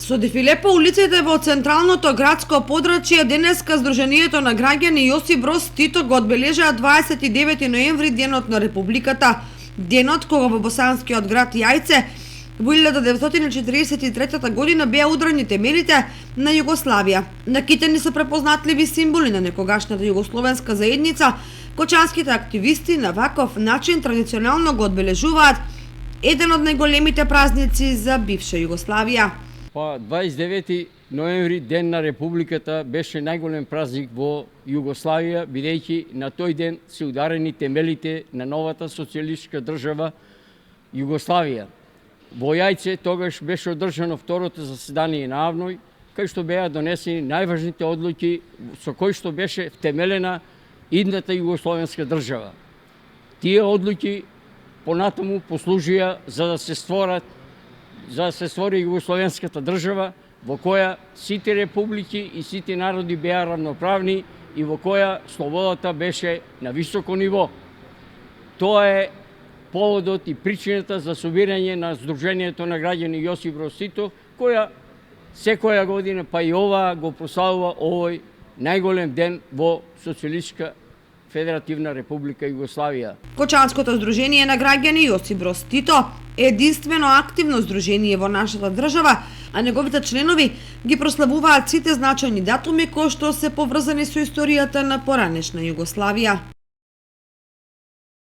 Со дефиле по улиците во централното градско подрачје денеска Сдруженијето на граѓани Јосип Броз Тито го одбележаа 29 ноември денот на Републиката, денот кога во босанскиот град Јајце во 1943 година беа удрани темелите на Југославија. Накитени се препознатливи символи на некогашната југословенска заедница, кочанските активисти на ваков начин традиционално го одбележуваат еден од најголемите празници за бивша Југославија. 29 ноември, ден на Републиката, беше најголем празник во Југославија, бидејќи на тој ден се ударени темелите на новата социјалистичка држава Југославија. Во Јајце тогаш беше одржано второто заседание на АВНОј, кај што беа донесени најважните одлуки со кои што беше втемелена идната југословенска држава. Тие одлуки понатаму послужија за да се створи југословенската држава во која сите републики и сите народи беа равноправни и во која слободата беше на високо ниво. Тоа е поводот и причината за собирање на Сдруженијето на граѓани Јосип Броз Тито, која секоја година, па и ова, го прославува овој најголем ден во Социјалистичка Федеративна Република Југославија. Кочанското Сдружение на граѓани Јосип Броз Тито е единствено активно здружение во нашата држава, а неговите членови ги прославуваат сите значајни датуми кои што се поврзани со историјата на поранешна Југославија.